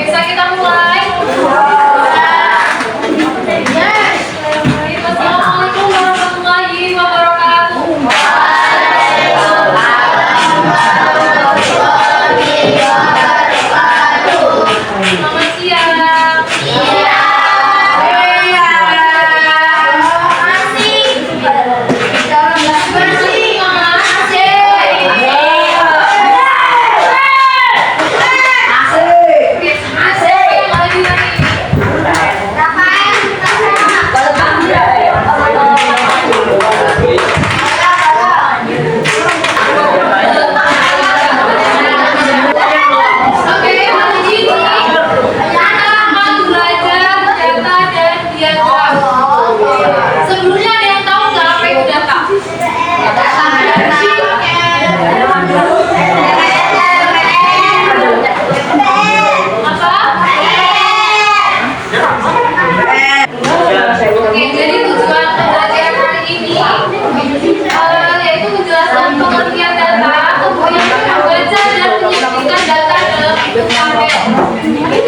bisa kita mulai? Assalamualaikum warahmatullahi wabarakatuh. Selamat siang. Sebelumnya ada yang tahu nggak apa itu data? Oke, jadi tujuan pembelajaran hari ini yaitu menjelaskan pengertian data, kemudian membaca dan menyajikan data dalam bentuk tabel.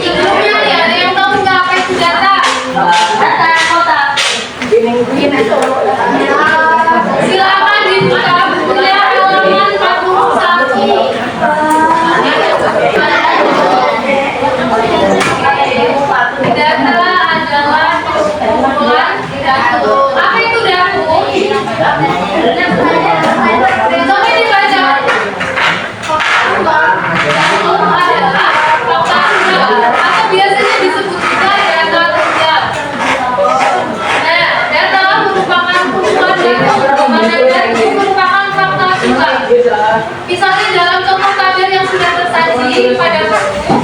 Sebelumnya nih, ada yang tahu nggak apa itu data? Data kota. Silakan dibuka bukunya halaman 41. Data adalah kumpulan data. Apa itu data? Coba dibaca. Adalah fakta tunggal atau biasanya disebut juga data tunggal. Nah, data merupakan kumpulan data mana dari merupakan fakta tunggal. Misalnya dalam contoh tabel yang sudah tersaji pada buku,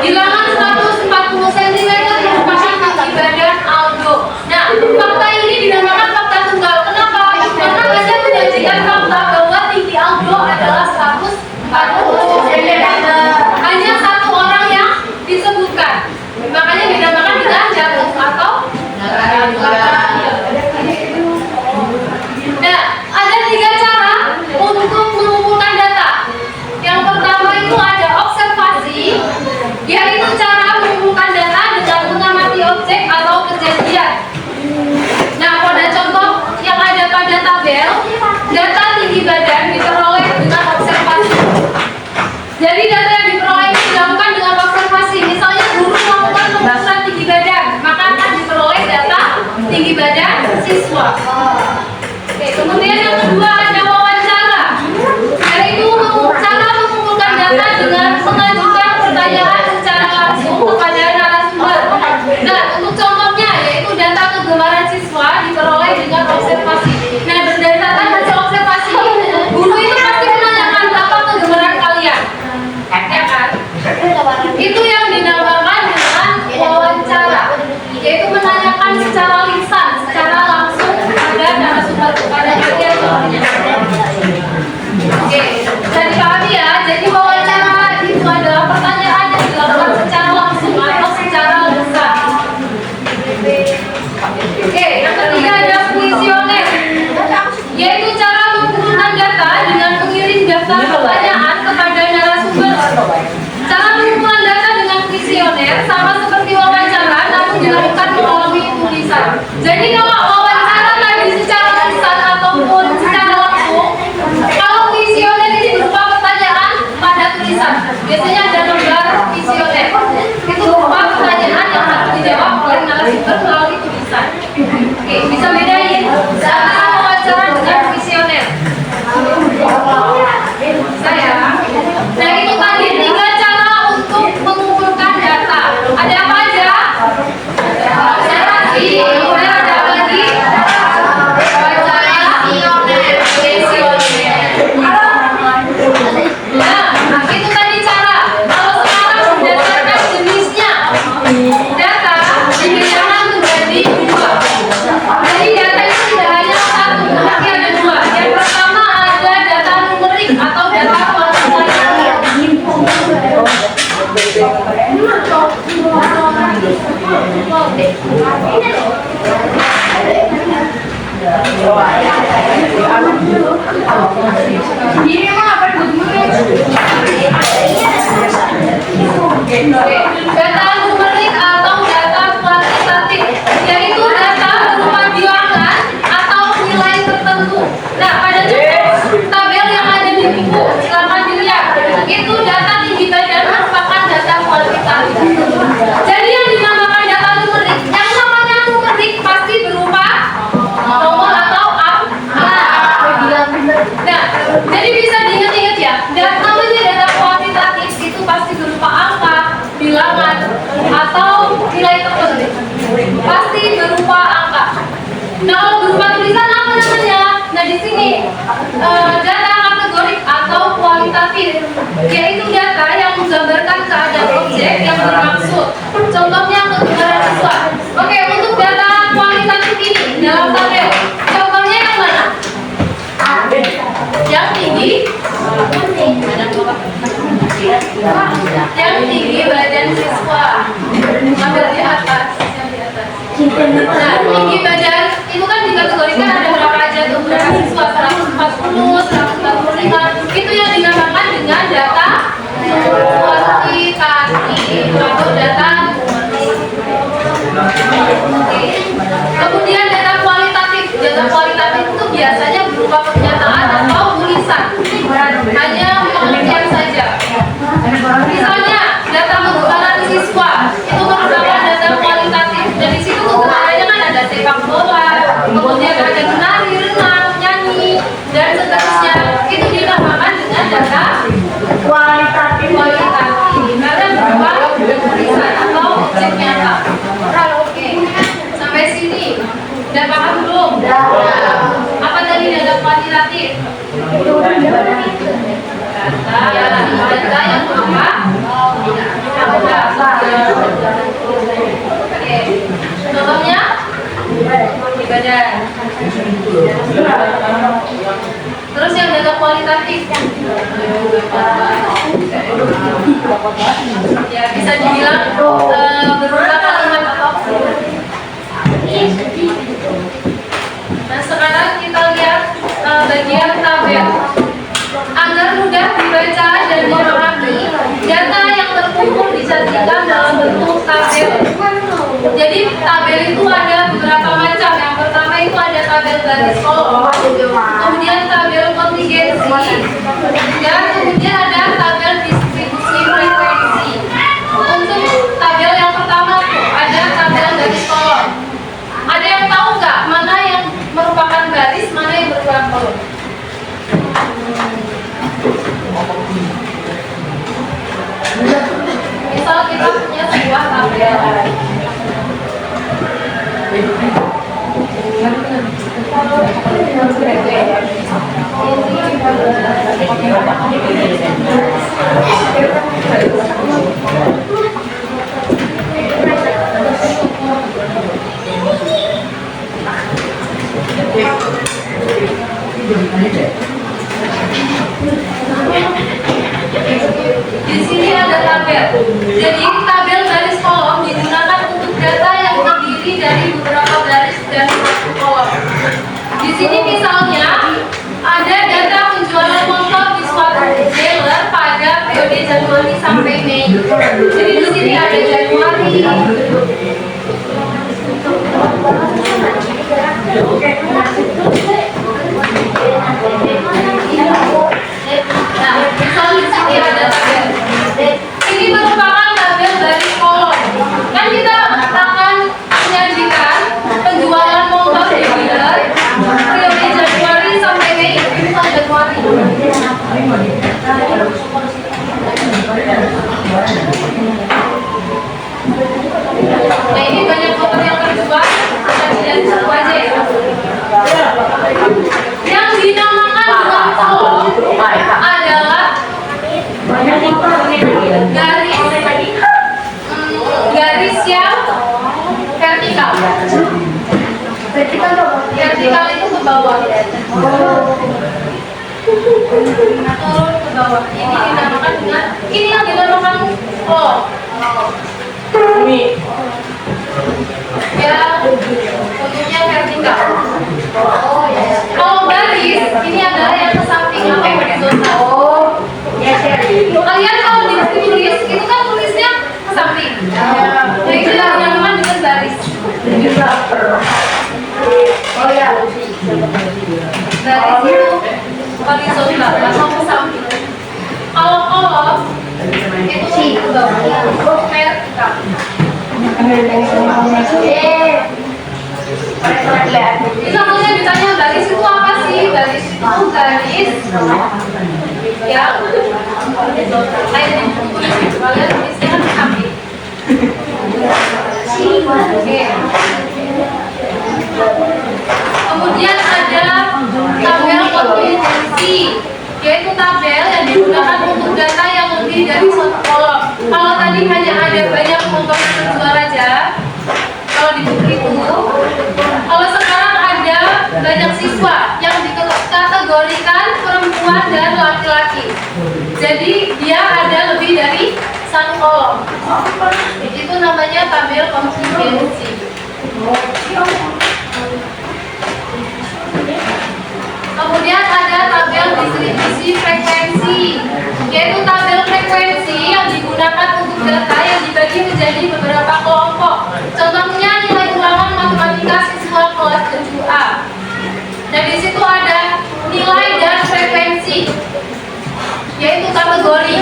bilangan 140 cm merupakan tinggi badan Aldo. Nah, fakta ini dinamakan fakta tunggal. Kenapa? Karena Anda menyajikan fakta bahwa tinggi Aldo adalah 140 cm. Hanya satu orang yang disebutkan. Makanya dinamakan dengan jatuh atau nah, ada 3 cara untuk mengumpulkan data. Yang pertama itu ada observasi, yaitu cara mengumpulkan data dengan mengamati objek atau kejadian. Nah, pada contoh yang ada pada tabel, data tinggi badan diperoleh dengan observasi. Jadi data yang diperoleh ini dilakukan dengan observasi. Misalnya guru melakukan pengukuran tinggi badan, maka akan diperoleh data tinggi badan siswa. Oke, kemudian yang kedua ada wawancara, yaitu cara mengumpulkan data dengan mengajukan pertanyaan secara langsung kepada narasumber. Nah, untuk contohnya yaitu data kegemaran siswa diperoleh dengan observasi. Nah, berdasarkan hasil observasi, guru itu pasti menanyakan apa kegemaran kalian, ya kan? Itu yang dinamakan dengan wawancara, yaitu menanyakan secara lisan, secara langsung pada narasumber, pada bagian contohnya. Oke, bisa dipahami ya. Jadi wawancara itu adalah pertanyaan yang dilakukan secara langsung atau secara lisan. Oke, yang ketiga ada kuesioner, yaitu cara mengumpulkan data dengan mengirim daftar pertanyaan kepada narasumber. Cara pengumpulan data dengan kuesioner sama seperti wawancara, namun dilakukan melalui tulisan. Jadi kalau wawancara tadi secara lisan ataupun secara langsung, kalau kuesioner ini berupa pertanyaan pada tulisan. Biasanya ada lembar kuesioner. Itu berupa pertanyaan yang harus dijawab oleh narasumber melalui tulisan. Oke, bisa bedain antara wawancara dengan kuesioner. Bisa ya? Nah, itu tadi 3 cara untuk mengumpulkan data. Ada apa aja? Observasi, kemudian ada apa lagi? Wawancara, kuesioner. Nah, itu tadi cara. Kalau sekarang berdasarkan jenisnya, data dibedakan menjadi 2. Jadi data itu tidak hanya satu, tapi ada 2. Yang pertama ada data numerik atau data kuantitatif. Ini mah apa Oke. Data numerik atau data kuantitatif, yaitu data berupa bilangan atau nilai tertentu. Nah, pada contoh tabel yang ada di buku, silakan dilihat. Itu data tinggi badan merupakan data kuantitatif. Jadi yang dinamakan data numerik, yang namanya numerik pasti berupa nomor atau angka. Nah, jadi bisa diingat-ingat ya, namanya data kuantitatif itu pasti berupa angka, bilangan, atau nilai tertentu. Pasti berupa angka. Nah, kalau berupa tulisan apa namanya? Nah, di sini data kategorik atau kualitatif, yaitu data yang menggambarkan keadaan objek yang dimaksud. Contohnya kebenaran siswa. Oke, untuk data kualitatif ini dalam tabel, contohnya yang mana? Yang tinggi, yang tinggi badan siswa, ambil di atas, yang di atas. Nah, tinggi badan itu kan dikategorikan ada berapa aja tuh, berapa siswa, 140, 145, itu yang dinamakan dengan data kuantitatif atau data numerik. Kemudian data kualitatif itu biasanya berupa pernyataan atau tulisan, hanya pengertian saja. Misalnya data kebugaran siswa itu merupakan data kualitatif, dan di situ kebugarannya kan ada sepak bola, kemudian ada menari, renang, nyanyi, dan seterusnya. Itu dinamakan dengan data kualitatif karena berupa tulisan atau objek nyata. Oke, sampai sini udah paham belum? Apa tadi data kuantitatif? Data yang berupa contohnya badan. Terus yang data kualitatif ya bisa dibilang berupa kalimat atau nah, sekarang kita lihat bagian tabel. Agar mudah dibaca dan memahami, data yang terkumpul disajikan dalam bentuk tabel. Jadi tabel itu ada beberapa macam. Yang pertama itu ada tabel garis kolom, kemudian tabel kontingensi, dan kemudian ada tabel distribusi frekuensi. Untuk tabel yang pertama tuh ada tabel garis kolom. Ada yang tahu nggak mana yang merupakan garis, mana yang merupakan kolom? Misal kita punya sebuah tabel. Di sini ada tabel. Jadi tabel garis kolom digunakan untuk data yang terdiri dari beberapa garis dan satu kolom. Di sini misalnya ada data penjualan motor di suatu dealer pada periode Januari sampai Mei. Jadi di sini ada Januari. Nah, misal di sini ada tabel. Ini merupakan tabel garis kolom. Kan kita akan menyajikan penjualan motor di dealer periode Januari sampai Mei. Ini bukan Januari. Nah, ini banyak motor yang terjual. Kita lihat satu aja ya. Yang dinamakan dengan kolom adalah garis yang vertikal. Vertikal itu ke bawah. Turun ke bawah. Ini dinamakan dengan yang dinamakan kolom. Ini ya bentuknya vertikal. Kalau garis ini adalah yang ke samping atau horizontal. Kalian kalau ditulis itu kan tulisnya samping. Nah, itu yang dinamakan dengan baris. Oh ya. Baris itu horizontal, langsung ke samping. Kalau kolom itu ke bawah, vertikal. Bisa kemudian ditanya baris itu apa sih? Baris itu garis yang kalian tulisnya kan samping. Oke. Kemudian ada tabel kompetensi, yaitu tabel yang digunakan untuk data yang lebih dari satu kolom. Kalau tadi hanya ada banyak komponen terjual aja, kalau di buku itu, kalau sekarang ada banyak siswa yang dikategorikan perempuan dan laki-laki. Jadi dia ada lebih dari satu kolom. Itu namanya tabel kompetensi. Kemudian ada tabel distribusi frekuensi, yaitu tabel frekuensi yang digunakan untuk data yang dibagi menjadi beberapa kelompok. Contohnya nilai ulangan matematika siswa kelas 7A. Nah, di situ ada nilai dan frekuensi, yaitu kategori.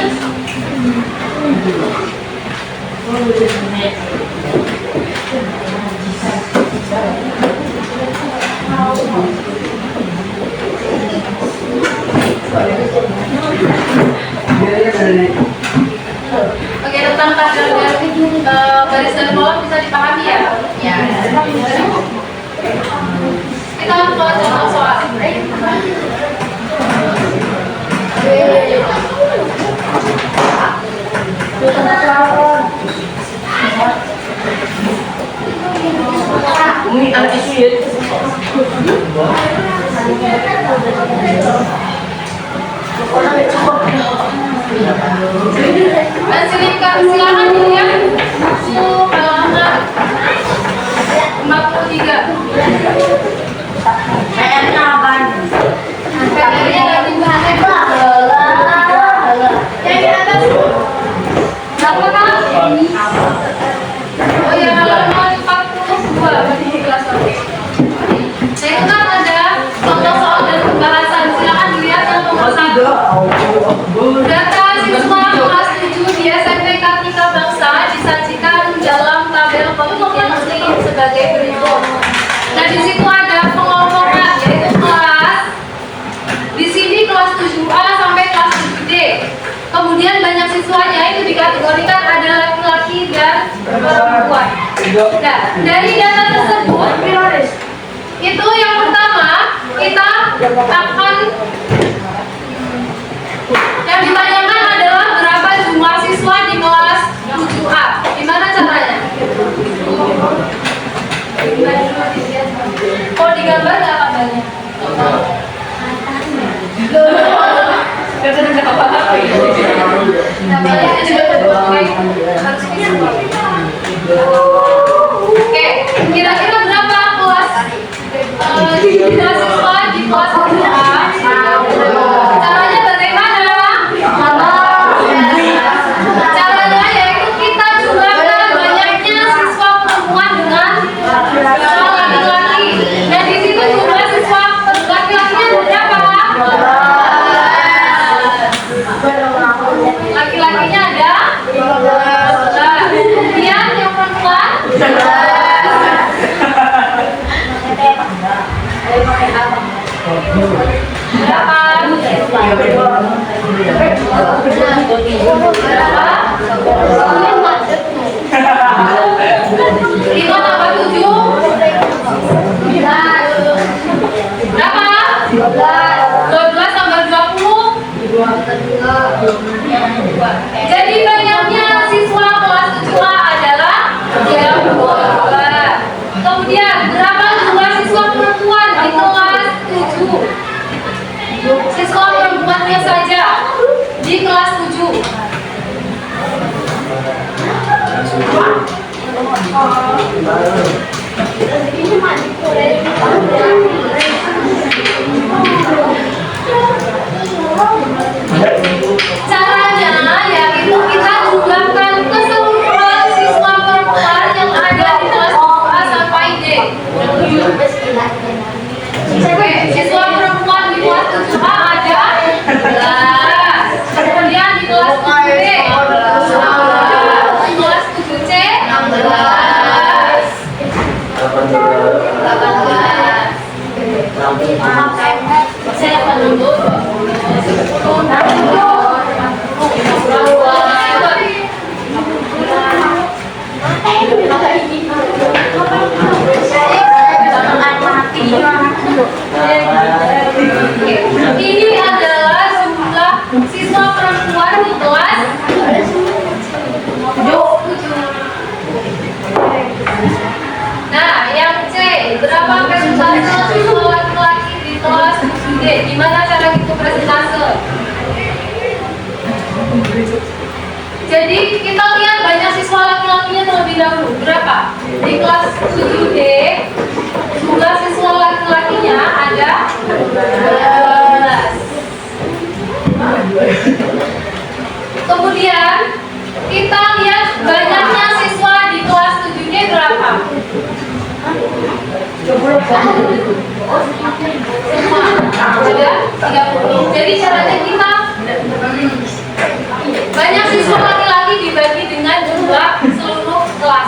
Oke, tentang tabel garis dan kolom bisa dipahami ya? Ya. Kita ke contoh soal. Ini anak itu ya. Dan silakan dilihat buku halaman 43. Kayaknya apaan? Kayaknya lagi bahas yang di atas. Berapa kan? Oh ya, halaman 42 berarti di kelas 1. Nah, itu kan ada contoh soal dan pembahasan. Silakan dilihat yang nomor 1. Data siswa kelas 7 di SMP Kartika Bangsa disajikan dalam tabel kompetensi sebagai berikut. Nah, di situ ada pengelompokan, yaitu kelas. Di sini kelas 7A sampai kelas 7D. Kemudian banyak siswanya itu dikategorikan ada laki-laki dan perempuan. Nah, dari data tersebut, itu yang pertama kita akan yang ditanyakan adalah berapa jumlah siswa di kelas 7A. Gimana caranya? Kalau digambar nggak tabelnya? Oke, kira-kira berapa kelas siswa di kelas 7A? Caranya bagaimana? Caranya yaitu kita jumlahkan banyaknya siswa perempuan dengan siswa laki-laki. Dan di situ jumlah siswa laki-lakinya berapa? Laki-lakinya ada 15. Kemudian yang perempuan berapa? Lima tambah 7 berapa? 12 tambah 20. Jadi banyaknya siswa kelas 7A adalah 32. Kemudian berapa jumlah siswa perempuan di kelas 7? Siswa perempuannya saja di kelas 7. Caranya yaitu kita jumlahkan keseluruhan Jadi kita lihat banyak siswa laki-lakinya terlebih dahulu. Berapa? Di kelas 7D jumlah siswa laki-lakinya ada 12. Kemudian kita lihat banyaknya siswa di kelas 7D berapa? Semua ada 30. Jadi caranya kita banyak siswa laki-laki dibagi dengan jumlah seluruh kelas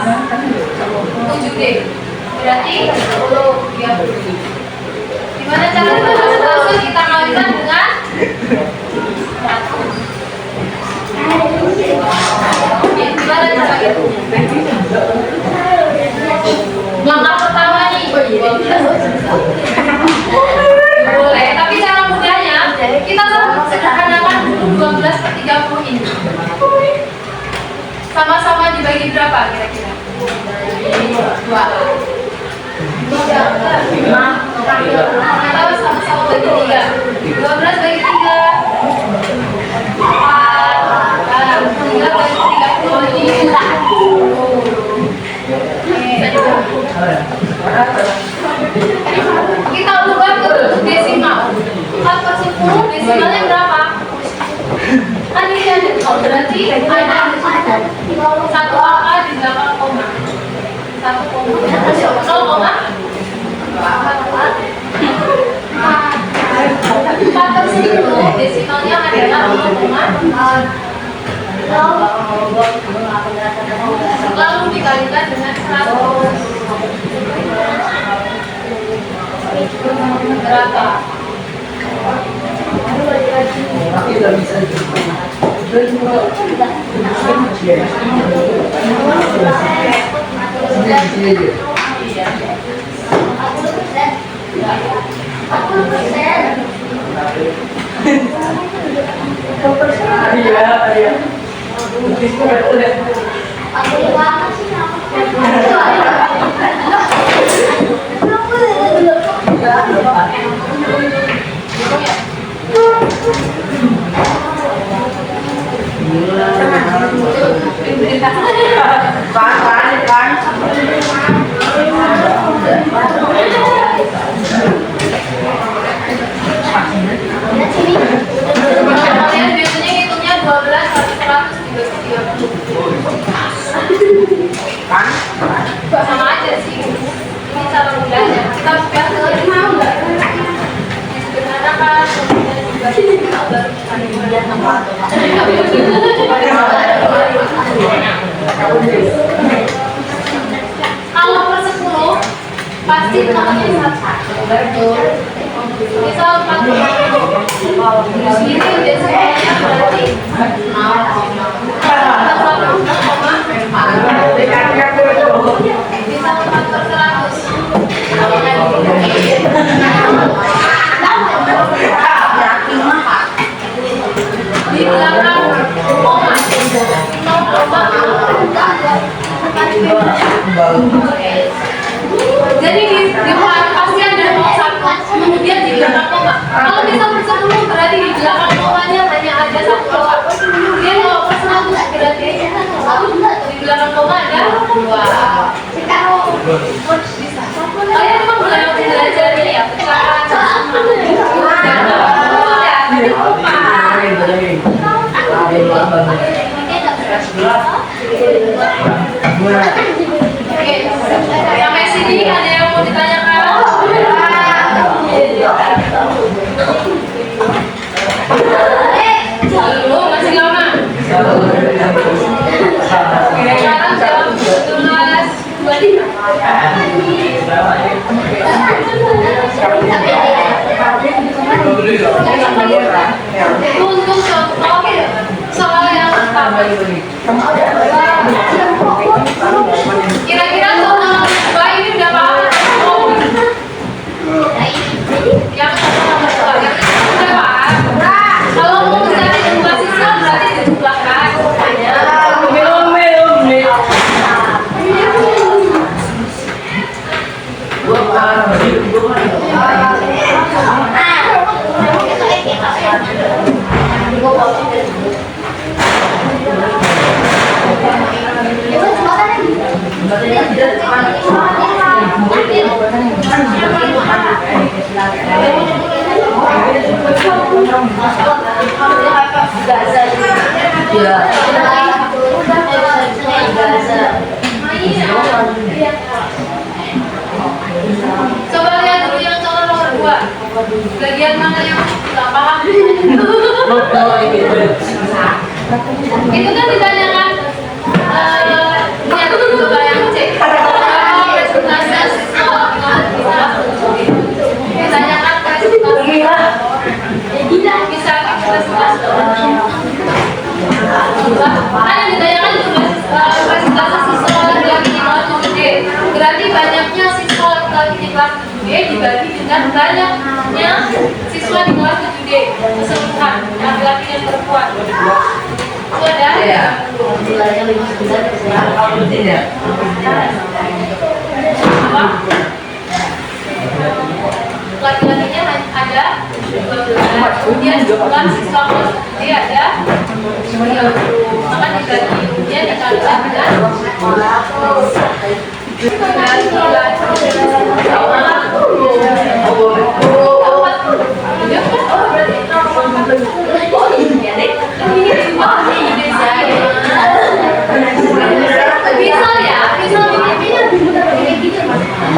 7D. Berarti 30. Gimana caranya? Langsung kita kalikan dengan 100. Gimana caranya? Langkah pertama nih, boleh, tapi cara mudahnya kita sederhanakan dulu 12 per 30 ini. Sama-sama dibagi berapa kira-kira? 2. Atau sama-sama bagi 3. 12 bagi 3 4. 3 bagi 30. Kita ubah ke desimal. 4 per 10 desimalnya berapa? Kan ini ada berarti ada 1 angka di belakang koma. 1 koma 0 koma 4 per 10 desimalnya adalah 0, lalu dikalikan dengan 100. Berapa? Kalian biasanya hitungnya 12 sampai 100 sama aja sih. Ini cara mudahnya. Kita buka ke mau nggak? Sederhanakan, kemudian juga baru kalau per 10 pasti namanya 1. Misal 40. Ini udah semuanya berarti 0,4. Misal 4 per 100. Di belakang koma 0,4. Jadi di depan pasti ada 1, kemudian di belakang koma. Kalau misal per 10 berarti di belakang komanya hanya ada 1 koma. Kemudian kalau per 100 berarti di belakang koma ada 2. Kalian memang belajar ini ya, pecahan. Sampai sini ada yang mau ditanyakan? Belum, masih lama. Sekarang jam 11.25. Untuk contoh soal yang pertama, kira-kira soal ini udah paham? Yang nomor 2 yang udah paham? Kalau mau mencari jumlah siswa berarti dijumlahkan semuanya. Coba lihat dulu yang contoh nomor 2. Bagian mana yang nggak paham? Itu kan ditanyakan lihat coba yang cek. Presentasi ditanyakan presentasi bisa presentasi kan yang ditanyakan itu presentasi siswa laki-laki di kelas 7D. Berarti banyaknya siswa laki-laki di kelas 7D dibagi dengan banyaknya siswa di kelas 7D keseluruhan laki-laki dan perempuan. Itu ada apa? Laki-lakinya ada 12, kemudian jumlah siswa kelas 7D ada 30. Maka dibagi kemudian dikalikan dengan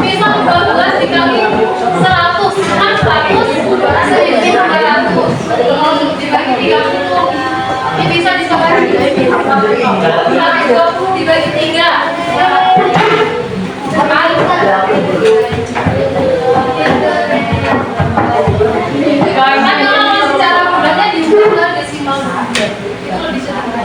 misal 12 dikali 100 kan 100 sedikit 300 dibagi 30 ini bisa disebut dibagi 20 dibagi 3 karena kalau secara mudahnya diubah ke desimal itu lebih sederhana.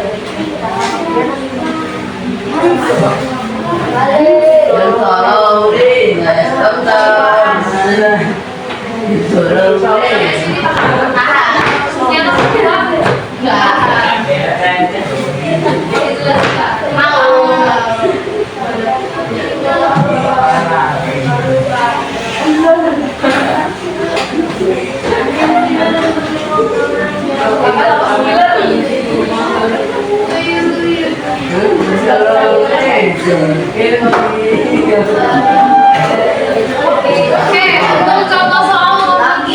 Oke, untuk contoh soal nomor 3.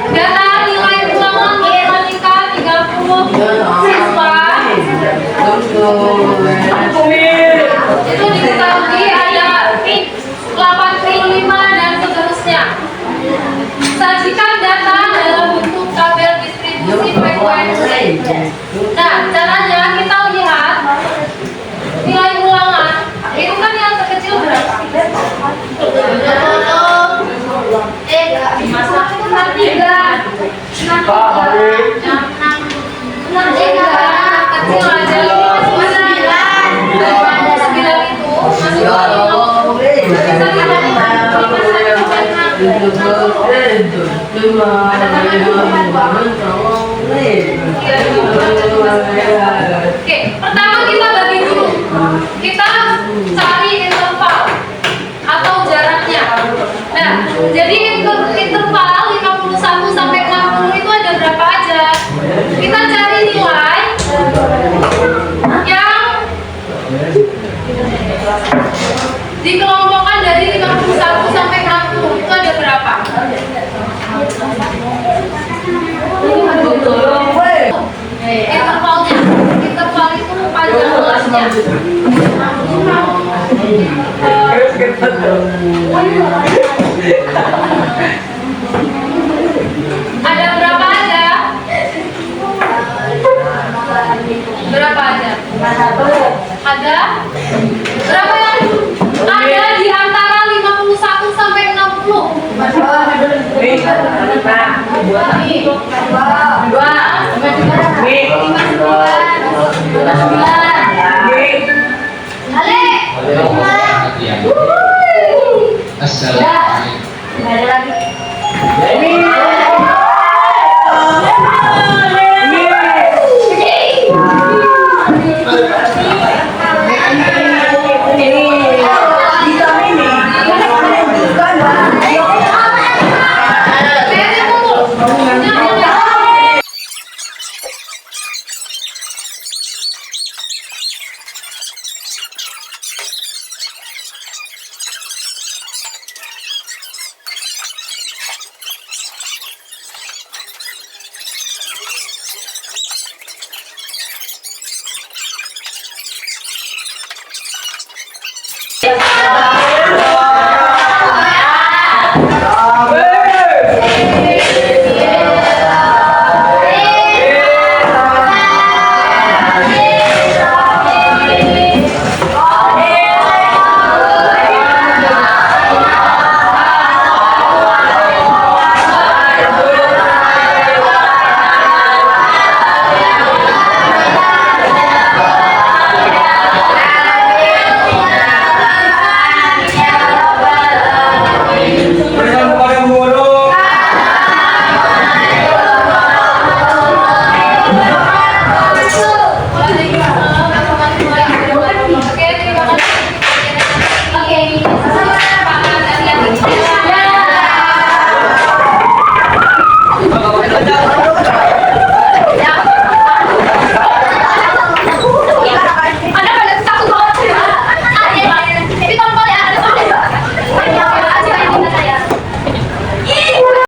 Data nilai ulangan matematika 30 siswa. Itu diketahui ada 85 dan seterusnya. Sajikan data dalam bentuk tabel distribusi frekuensi. Nah, caranya kita lihat nilai ulangan itu kan yang terkecil berapa? Kecil aja 9 itu Oke, pertama kita bagi dulu. Kita cari interval atau jaraknya. Nah, jadi interval 51 sampai 60 itu ada berapa aja? Kita cari nilai yang dikelompokkan dari 51 sampai 60 itu ada berapa? Interval itu panjang kelasnya. Ada berapa aja? Berapa aja? Ada berapa yang ada di antara 51 sampai 60? Dua.